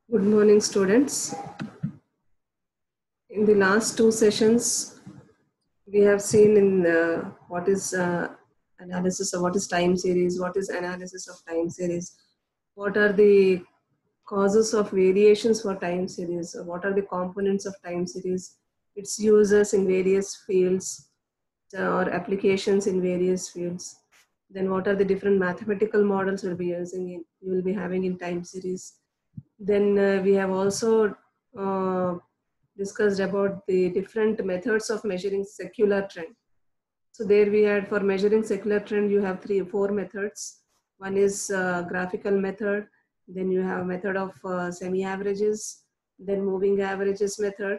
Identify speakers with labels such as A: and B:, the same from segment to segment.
A: Good morning, students. In the last two sessions, we have seen in what is analysis of what is time series, what is analysis of time series, what are the causes of variations for time series, what are the components of time series, its uses in various fields or applications in various fields. Then what are the different mathematical models you will be having in time series. Then we have also discussed about the different methods of measuring secular trend. So there we had, for measuring secular trend, you have four methods. One is graphical method. Then you have method of semi-averages. Then moving averages method.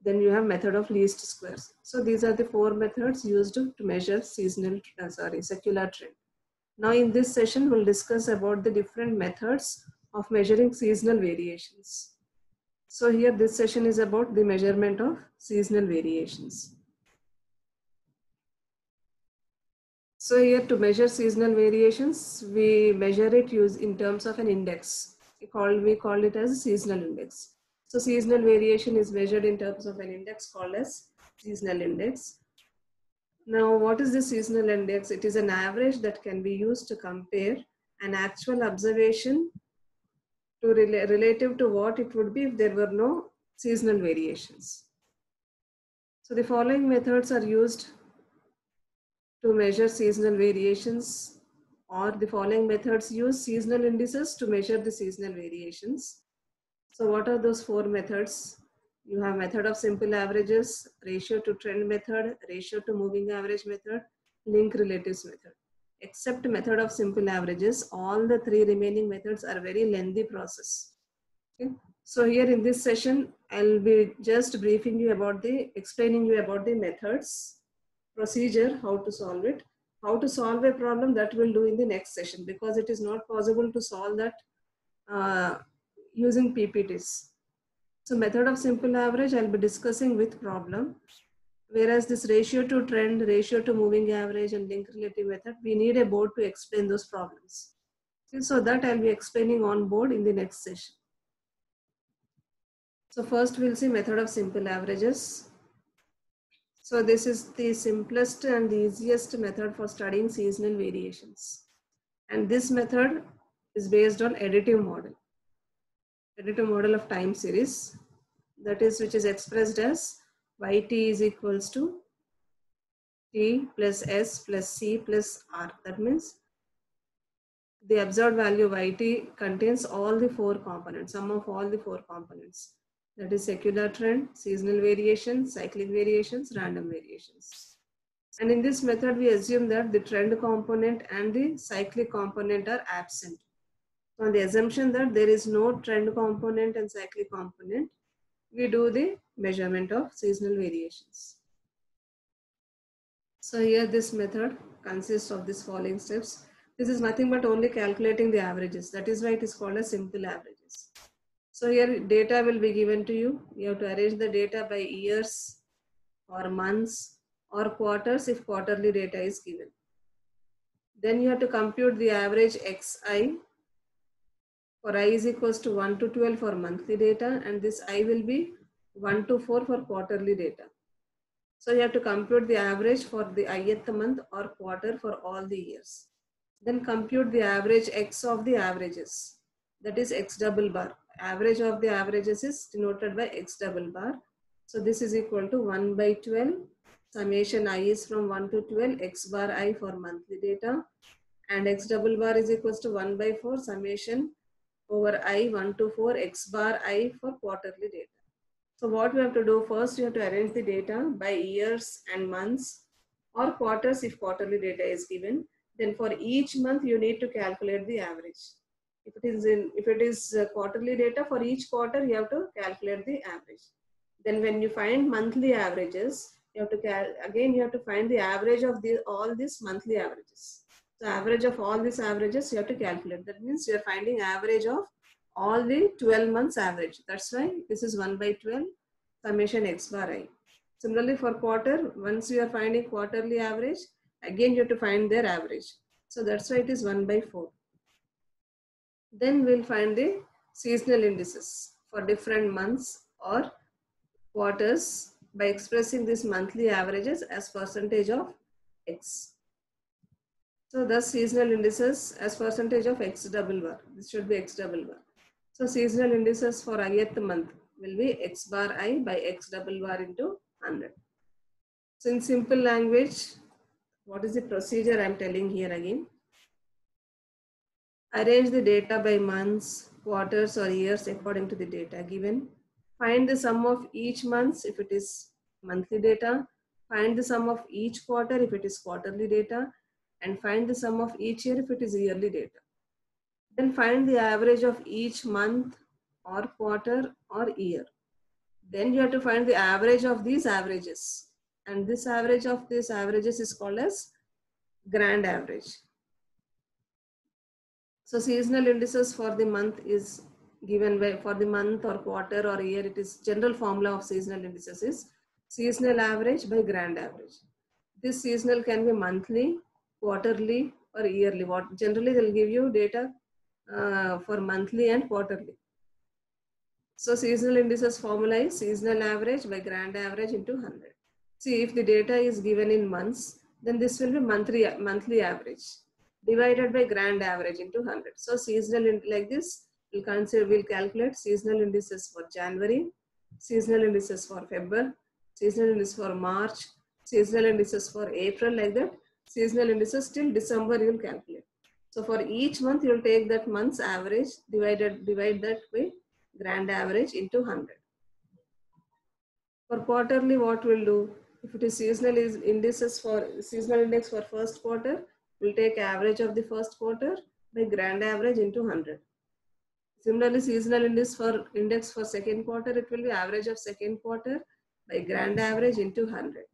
A: Then you have method of least squares. So these are the four methods used to measure secular trend. Now in this session, we'll discuss about the different methods of measuring seasonal variations. So here this session is about the measurement of seasonal variations. So here to measure seasonal variations, we measure it in terms of an index. We call it as a seasonal index. So seasonal variation is measured in terms of an index called as seasonal index. Now, what is the seasonal index? It is an average that can be used to compare an actual observation to relative to what it would be if there were no seasonal variations. So the following methods are used to measure seasonal variations, or the following methods use seasonal indices to measure the seasonal variations. So what are those four methods? You have method of simple averages, ratio to trend method, ratio to moving average method, link relatives method. Except method of simple averages, all the three remaining methods are very lengthy process. Okay. So here in this session, I'll be just explaining you about the methods, procedure, how to solve it, how to solve a problem, that we'll do in the next session, because it is not possible to solve that using PPTs. So method of simple average I'll be discussing with problem, whereas this ratio to trend, ratio to moving average and link relative method, we need a board to explain those problems. Okay, so that I'll be explaining on board in the next session. So first we'll see method of simple averages. So this is the simplest and the easiest method for studying seasonal variations. And this method is based on additive model of time series, that is, which is expressed as yt is equals to t plus s plus c plus r. That means the observed value of yt contains all the four components, sum of all the four components. That is secular trend, seasonal variations, cyclic variations, random variations. And in this method, we assume that the trend component and the cyclic component are absent. So on the assumption that there is no trend component and cyclic component, we do the measurement of seasonal variations. So here this method consists of these following steps. This is nothing but only calculating the averages. That is why it is called as simple averages. So here data will be given to you. You have to arrange the data by years or months or quarters if quarterly data is given. Then you have to compute the average xi for I is equals to 1 to 12 for monthly data, and this I will be 1 to 4 for quarterly data. So you have to compute the average for the ith month or quarter for all the years. Then compute the average x of the averages, that is x double bar. Average of the averages is denoted by x double bar. So this is equal to 1 by 12. Summation I is from 1 to 12, x bar I for monthly data, and x double bar is equals to 1 by 4 summation over I 1 to 4 x bar I for quarterly data. So what we have to do first, you have to arrange the data by years and months or quarters if quarterly data is given. Then for each month you need to calculate the average. If it is quarterly data, for each quarter you have to calculate the average. Then when you find monthly averages, you have to find the average of all these monthly averages. So average of all these averages you have to calculate. That means you are finding average of all the 12 months average. That's why this is 1 by 12 summation x bar I. Similarly for quarter, once you are finding quarterly average, again you have to find their average. So that's why it is 1 by 4. Then we'll find the seasonal indices for different months or quarters by expressing these monthly averages as percentage of X. So thus seasonal indices as percentage of X double bar. This should be X double bar. So seasonal indices for ith month will be X bar I by X double bar into 100. So in simple language, what is the procedure I am telling here again? Arrange the data by months, quarters or years according to the data given. Find the sum of each month if it is monthly data. Find the sum of each quarter if it is quarterly data. And find the sum of each year if it is yearly data. Then find the average of each month or quarter or year. Then you have to find the average of these averages. And this average of these averages is called as grand average. So seasonal indices for the month is given by, for the month or quarter or year, it is general formula of seasonal indices is seasonal average by grand average. This seasonal can be monthly, quarterly or yearly. What generally they'll give you data for monthly and quarterly. So seasonal indices formula is seasonal average by grand average into 100. See, if the data is given in months, then this will be monthly average divided by grand average into 100. So seasonal like this, we'll calculate seasonal indices for January, seasonal indices for February, seasonal indices for March, seasonal indices for April, like that. Seasonal indices till December you will calculate. So for each month you will take that month's average, divide that by grand average into 100. For quarterly, what we'll do? If it is seasonal indices for seasonal index for first quarter, we'll take average of the first quarter by grand average into 100. Similarly, seasonal index for second quarter, it will be average of second quarter by grand average into 100.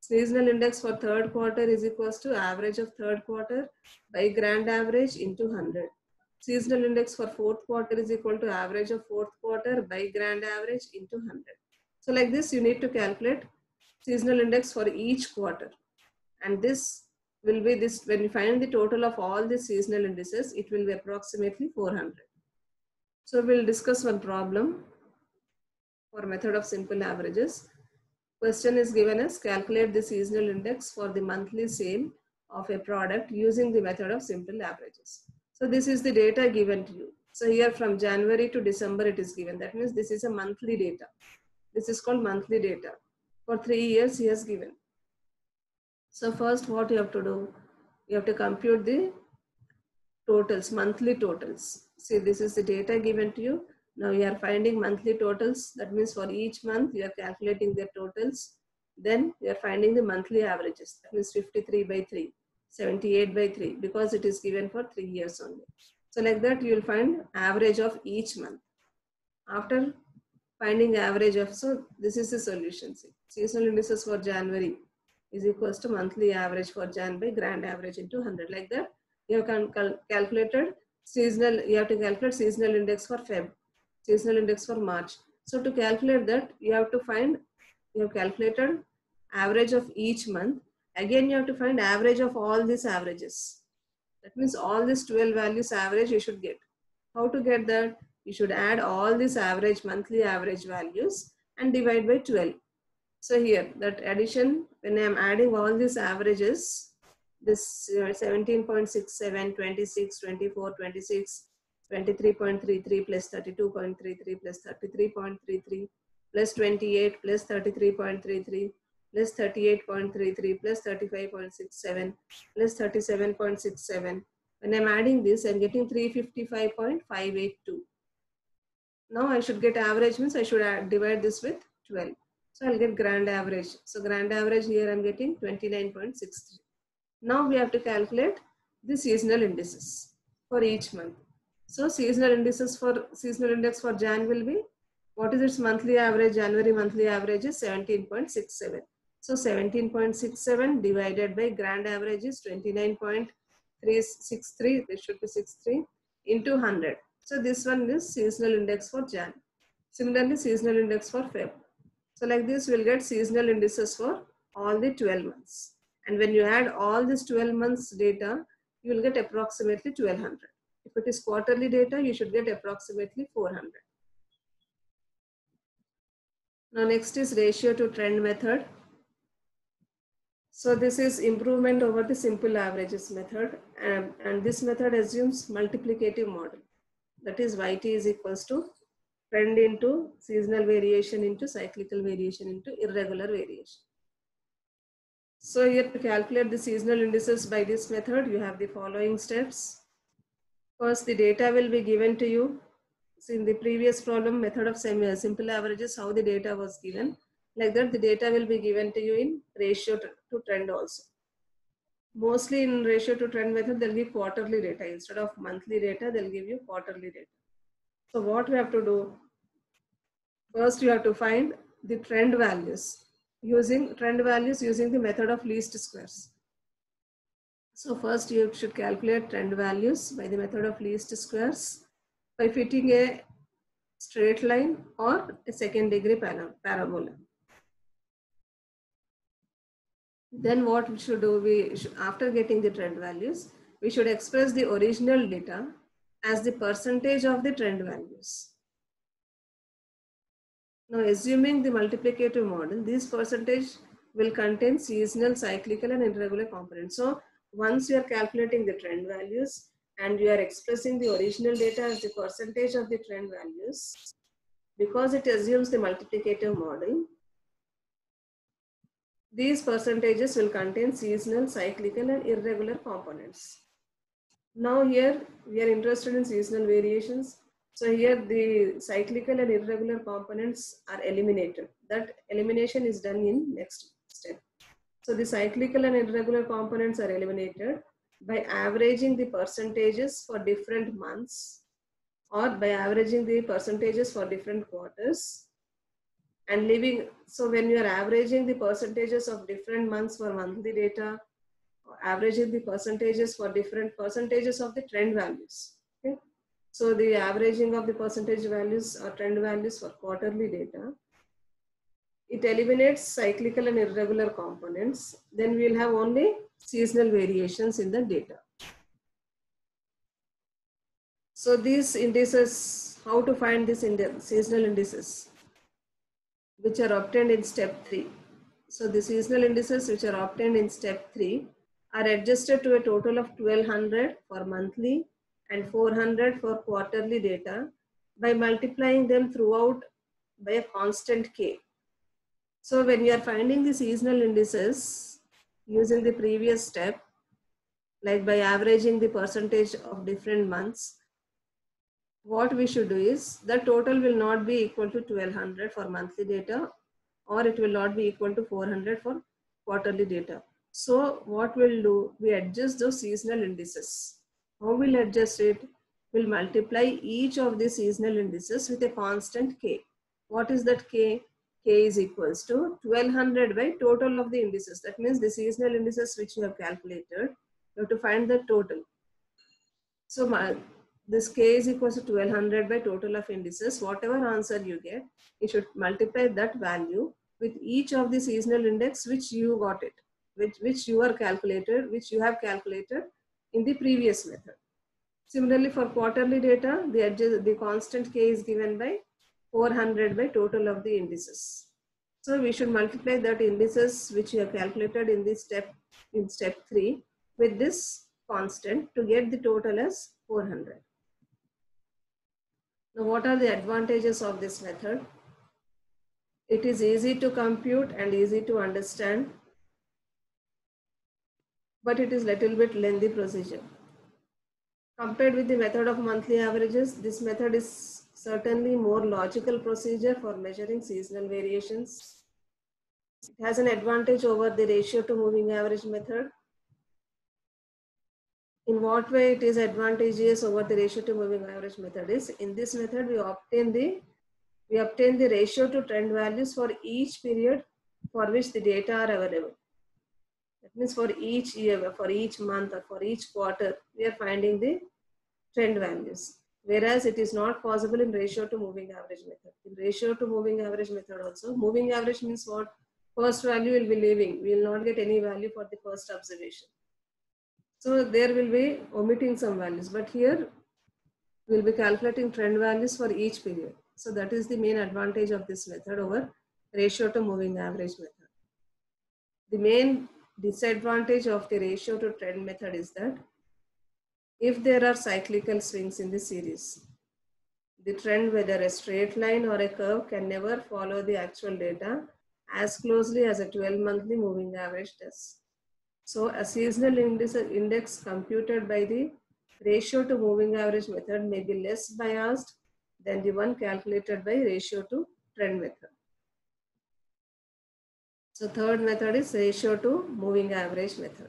A: Seasonal index for third quarter is equals to average of third quarter by grand average into 100. Seasonal index for fourth quarter is equal to average of fourth quarter by grand average into 100. So like this, you need to calculate seasonal index for each quarter. And this will be this, when you find the total of all the seasonal indices, it will be approximately 400. So we'll discuss one problem for method of simple averages. Question is given as calculate the seasonal index for the monthly sale of a product using the method of simple averages. So this is the data given to you. So here from January to December it is given. That means this is a monthly data. This is called monthly data. For 3 years he has given. So first what you have to do, you have to compute the totals, monthly totals. See, this is the data given to you. Now you are finding monthly totals. That means for each month you are calculating their totals. Then you are finding the monthly averages. That means 53 by 3, 78 by 3, because it is given for 3 years only. So like that you will find average of each month. After finding average of, so this is the solution. See, seasonal indices for January is equals to monthly average for Jan by grand average into 100. Like that you have calculated seasonal, you have to calculate seasonal index for Feb, seasonal index for March. So to calculate that, you have to find, you have calculated average of each month. Again, you have to find average of all these averages. That means all these 12 values average you should get. How to get that? You should add all these average, monthly average values and divide by 12. So here, that addition, when I am adding all these averages, this 17.67, 26, 24, 26, 23.33 plus 32.33 plus 33.33 plus 28 plus 33.33 plus 38.33 plus 35.67 plus 37.67. When I'm adding this, I'm getting 355.582. Now I should get average, means I should divide this with 12. So I'll get grand average. So grand average here I'm getting 29.63. Now we have to calculate the seasonal indices for each month. So seasonal indices for seasonal index for Jan will be, what is its monthly average? January monthly average is 17.67. So 17.67 divided by grand average is 29.363. This should be 63 into 100. So this one is seasonal index for Jan. Similarly, seasonal index for Feb. So like this, we'll get seasonal indices for all the 12 months. And when you add all this 12 months data, you will get approximately 1200. If it is quarterly data, you should get approximately 400. Now next is ratio to trend method. So this is improvement over the simple averages method, and this method assumes multiplicative model. That is YT is equals to trend into seasonal variation into cyclical variation into irregular variation. So here to calculate the seasonal indices by this method, you have the following steps. First, the data will be given to you. So in the previous problem, method of simple averages, how the data was given. Like that, the data will be given to you in ratio to trend also. Mostly in ratio to trend method, they'll give quarterly data. Instead of monthly data, they'll give you quarterly data. So what we have to do, first you have to find the trend values using the method of least squares. So first you should calculate trend values by the method of least squares by fitting a straight line or a second degree parabola. Then what we should do, after getting the trend values, we should express the original data as the percentage of the trend values. Now assuming the multiplicative model, this percentage will contain seasonal, cyclical and irregular components. So once you are calculating the trend values and you are expressing the original data as the percentage of the trend values, because it assumes the multiplicative model, these percentages will contain seasonal, cyclical and irregular components. Now here we are interested in seasonal variations. So here the cyclical and irregular components are eliminated. That elimination is done in next step. So the cyclical and irregular components are eliminated by averaging the percentages for different months or by averaging the percentages for different quarters and leaving. So when you are averaging the percentages of different months for monthly data, averaging the percentages for different percentages of the trend values. Okay? So the averaging of the percentage values or trend values for quarterly data, it eliminates cyclical and irregular components. Then we will have only seasonal variations in the data. So these indices, how to find these seasonal indices, which are obtained in step 3. So the seasonal indices which are obtained in step 3 are adjusted to a total of 1200 for monthly and 400 for quarterly data by multiplying them throughout by a constant K. So when you are finding the seasonal indices using the previous step, like by averaging the percentage of different months, what we should do is the total will not be equal to 1200 for monthly data, or it will not be equal to 400 for quarterly data. So what we'll do, we adjust those seasonal indices. How we'll adjust it? We'll multiply each of the seasonal indices with a constant K. What is that K? K is equals to 1200 by total of the indices. That means the seasonal indices which you have calculated, you have to find the total. So this K is equals to 1200 by total of indices. Whatever answer you get, you should multiply that value with each of the seasonal index which you got it, which you have calculated in the previous method. Similarly, for quarterly data, the constant K is given by 400 by total of the indices. So we should multiply that indices which you have calculated in this step, in step 3, with this constant to get the total as 400. Now, what are the advantages of this method? It is easy to compute and easy to understand, but it is little bit lengthy procedure. Compared with the method of monthly averages, this method is certainly more logical procedure for measuring seasonal variations. It has an advantage over the ratio to moving average method. In what way it is advantageous over the ratio to moving average method is, in this method we obtain the ratio to trend values for each period for which the data are available. That means for each year, for each month or for each quarter, we are finding the trend values. Whereas it is not possible in ratio to moving average method. In ratio to moving average method also, moving average means what? First value will be leaving. We will not get any value for the first observation. So there will be omitting some values. But here We'll be calculating trend values for each period. So that is the main advantage of this method over ratio to moving average method. The main disadvantage of the ratio to trend method is that if there are cyclical swings in the series, the trend, whether a straight line or a curve, can never follow the actual data as closely as a 12-monthly moving average does. So a seasonal index computed by the ratio to moving average method may be less biased than the one calculated by ratio to trend method. So third method is ratio to moving average method.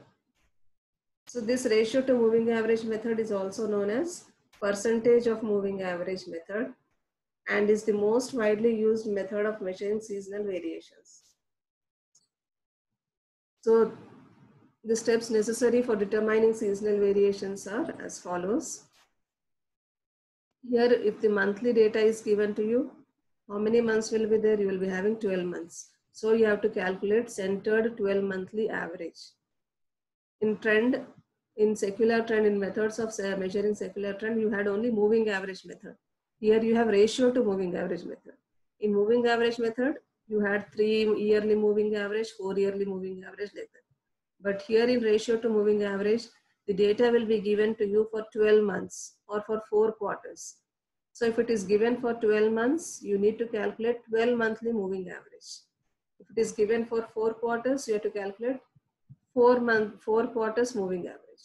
A: So this ratio to moving average method is also known as percentage of moving average method and is the most widely used method of measuring seasonal variations. So the steps necessary for determining seasonal variations are as follows. Here, if the monthly data is given to you, how many months will be there? You will be having 12 months. So you have to calculate centered 12 monthly average. In trend, in secular trend, in methods of measuring secular trend, you had only moving average method. Here you have ratio to moving average method. In moving average method, you had 3 yearly moving average, 4 yearly moving average like that. But here in ratio to moving average, the data will be given to you for 12 months or for 4 quarters. So if it is given for 12 months, you need to calculate 12 monthly moving average. If it is given for 4 quarters, you have to calculate 4 quarters moving average.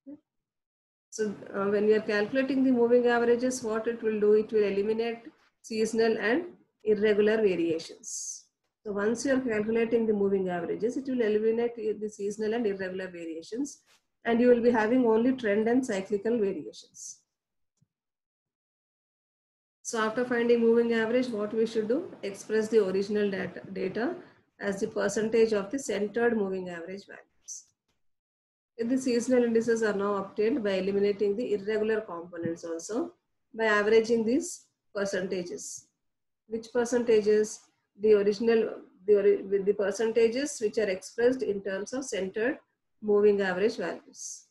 A: Okay. So when we are calculating the moving averages, what it will do, it will eliminate seasonal and irregular variations. So once you are calculating the moving averages, it will eliminate the seasonal and irregular variations, and you will be having only trend and cyclical variations. So after finding moving average, what we should do? Express the original data as the percentage of the centered moving average values. The seasonal indices are now obtained by eliminating the irregular components also by averaging these percentages. Which percentages? The percentages which are expressed in terms of centered moving average values.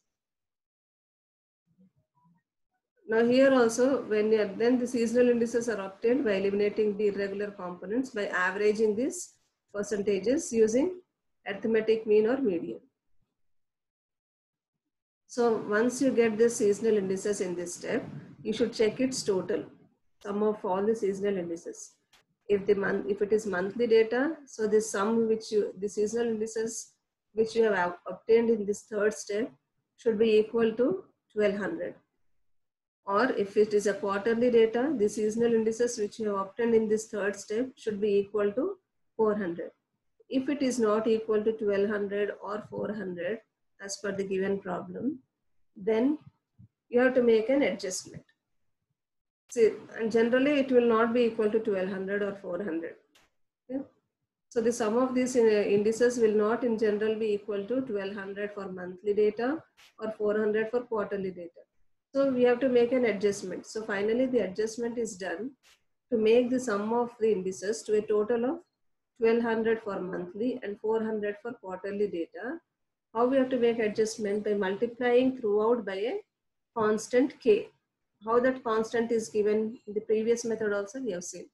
A: Now here also, then the seasonal indices are obtained by eliminating the irregular components by averaging these percentages using arithmetic mean or median. So once you get the seasonal indices in this step, you should check its total, sum of all the seasonal indices. If it is monthly data, so the sum the seasonal indices which you have obtained in this third step should be equal to 1200. Or if it is a quarterly data, the seasonal indices which you have obtained in this third step should be equal to 400. If it is not equal to 1200 or 400 as per the given problem, then you have to make an adjustment. See, and generally it will not be equal to 1200 or 400. Okay? So the sum of these indices will not in general be equal to 1200 for monthly data or 400 for quarterly data. So we have to make an adjustment. So finally the adjustment is done to make the sum of the indices to a total of 1200 for monthly and 400 for quarterly data. How we have to make adjustment? By multiplying throughout by a constant k. How that constant is given in the previous method also we have seen.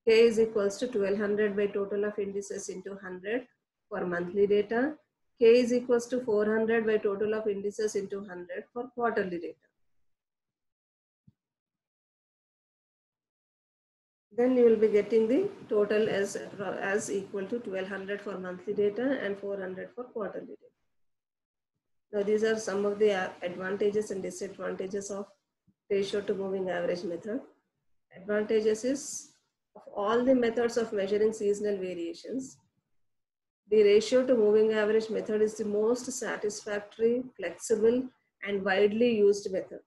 A: K is equals to 1200 by total of indices into 100 for monthly data. K is equals to 400 by total of indices into 100 for quarterly data. Then you will be getting the total as equal to 1200 for monthly data and 400 for quarterly data. Now these are some of the advantages and disadvantages of ratio to moving average method. Advantages is, of all the methods of measuring seasonal variations, the ratio to moving average method is the most satisfactory, flexible, and widely used method.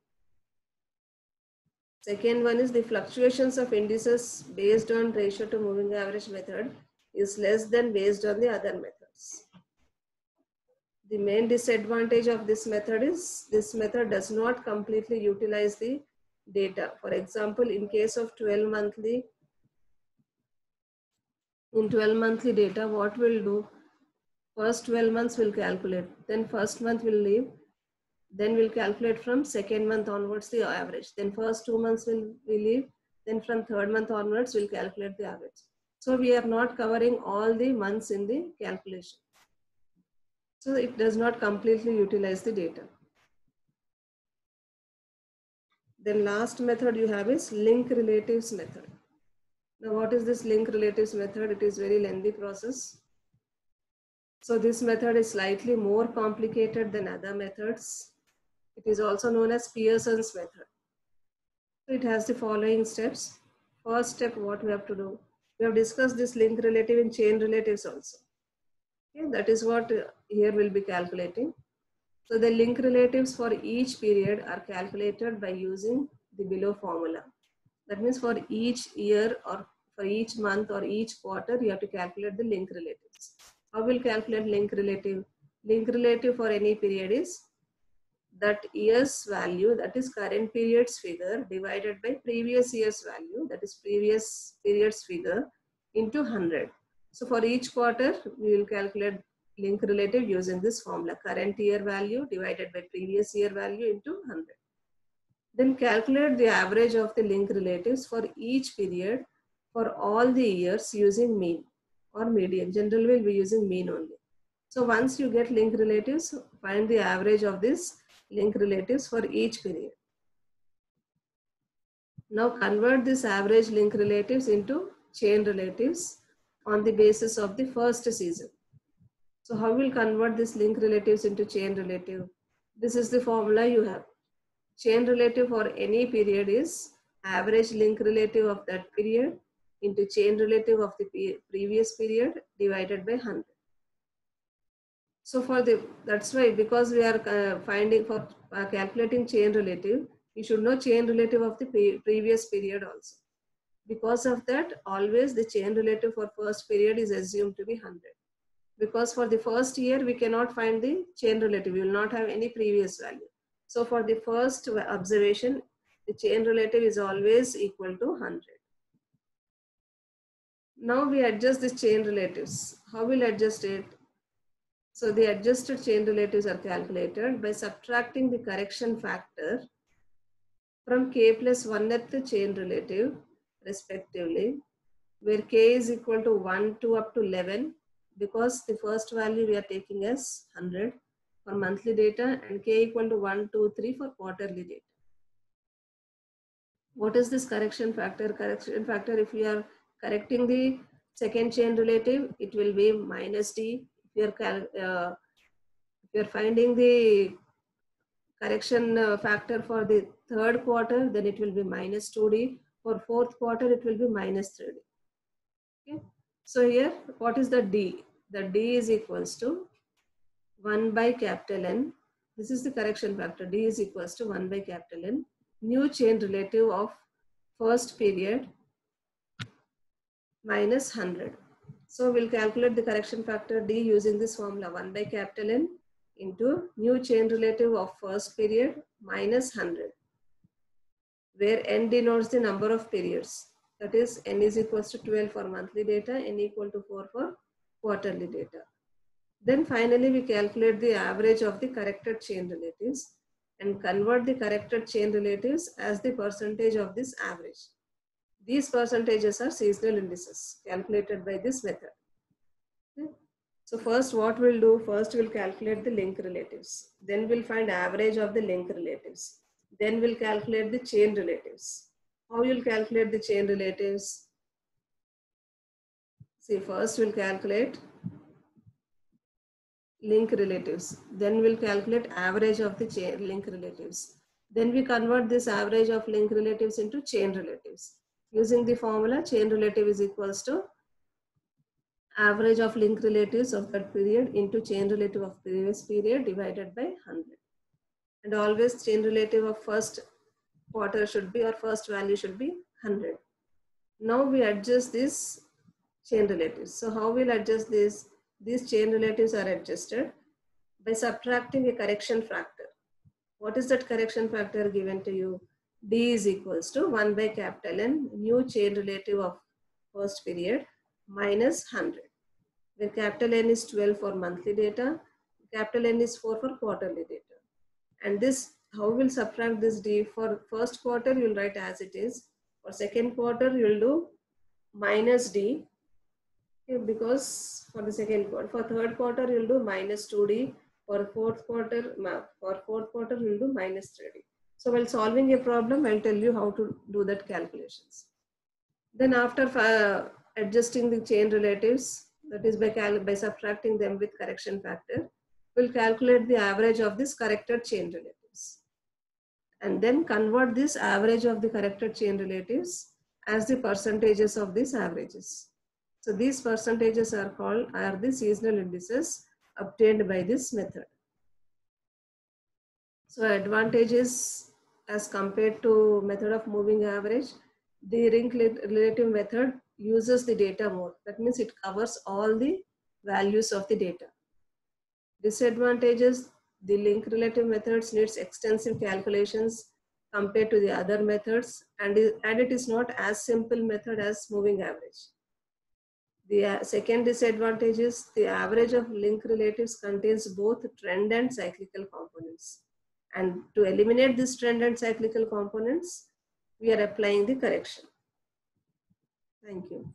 A: Second one is the fluctuations of indices based on ratio to moving average method is less than based on the other methods. The main disadvantage of this method is this method does not completely utilize the data. For example, in case of 12 monthly data, what we'll do? First 12 months will calculate, then first month will leave, Then we'll calculate from second month onwards the average. Then first 2 months will we leave. Then from third month onwards, we'll calculate the average. So we are not covering all the months in the calculation. So it does not completely utilize the data. Then last method you have is link relatives method. Now what is this link relatives method? It is very lengthy process. So this method is slightly more complicated than other methods. It is also known as Pearson's method. So it has the following steps. First step, what we have to do. We have discussed this link relative in chain relatives also. Okay, that is what here we'll be calculating. So the link relatives for each period are calculated by using the below formula. That means for each year or for each month or each quarter, you have to calculate the link relatives. How will calculate link relative? Link relative for any period is that year's value, that is current period's figure, divided by previous year's value, that is previous period's figure, into 100. So for each quarter, we will calculate link relative using this formula, current year value divided by previous year value into 100. Then calculate the average of the link relatives for each period for all the years using mean or median. Generally, we'll be using mean only. So once you get link relatives, find the average of this link relatives for each period. Now convert this average link relatives into chain relatives on the basis of the first season. So how will convert this link relatives into chain relative? This is the formula you have. Chain relative for any period is average link relative of that period into chain relative of the previous period divided by 100. So for that's why, because we are finding for calculating chain relative, you should know chain relative of the previous period also. Because of that, always the chain relative for first period is assumed to be 100. Because for the first year, we cannot find the chain relative. We will not have any previous value. So for the first observation, the chain relative is always equal to 100. Now we adjust the chain relatives. How will adjust it? So the adjusted chain relatives are calculated by subtracting the correction factor from k plus 1th chain relative respectively, where k is equal to 1 to up to 11, because the first value we are taking as 100 for monthly data and k equal to 1, 2, 3 for quarterly data. What is this correction factor? Correction factor, if we are correcting the second chain relative, it will be minus d. If you are finding the correction factor for the third quarter, then it will be minus 2d. For fourth quarter, it will be minus 3d. Okay. So here, what is the d? The d is equals to 1 by capital N. This is the correction factor. D is equals to 1 by capital N. New chain relative of first period minus 100. So we'll calculate the correction factor D using this formula, 1 by capital N into new chain relative of first period minus 100, where N denotes the number of periods. That is, N is equals to 12 for monthly data, N equal to 4 for quarterly data. Then finally, we calculate the average of the corrected chain relatives and convert the corrected chain relatives as the percentage of this average. These percentages are seasonal indices calculated by this method. Okay. So first what we'll do, first we'll calculate the link relatives. Then we'll find average of the link relatives. Then we'll calculate the chain relatives. How you'll calculate the chain relatives? See, first we'll calculate link relatives. Then we'll calculate average of the chain link relatives. Then we convert this average of link relatives into chain relatives. Using the formula, chain relative is equals to average of link relatives of that period into chain relative of previous period divided by 100. And always chain relative of first quarter should be, or first value should be 100. Now we adjust this chain relatives. So how we'll adjust this? These chain relatives are adjusted by subtracting a correction factor. What is that correction factor given to you? D is equals to 1 by capital N, new chain relative of first period minus 100, where capital N is 12 for monthly data, capital N is 4 for quarterly data. And this, how we'll subtract this D? For first quarter, you'll write as it is. For second quarter, you'll do minus D. Okay, because for the second quarter, for third quarter, you'll do minus 2D. For fourth quarter, you'll do minus 3D. So while solving a problem, I'll tell you how to do that calculations. Then after adjusting the chain relatives, that is by subtracting them with correction factor, we'll calculate the average of this corrected chain relatives. And then convert this average of the corrected chain relatives as the percentages of these averages. So these percentages are the seasonal indices obtained by this method. So advantages as compared to method of moving average, the ring relative method uses the data more. That means it covers all the values of the data. Disadvantages, the link relative methods needs extensive calculations compared to the other methods, and it is not as simple method as moving average. The second disadvantage is the average of link relatives contains both trend and cyclical components. And to eliminate this trend and cyclical components, we are applying the correction. Thank you.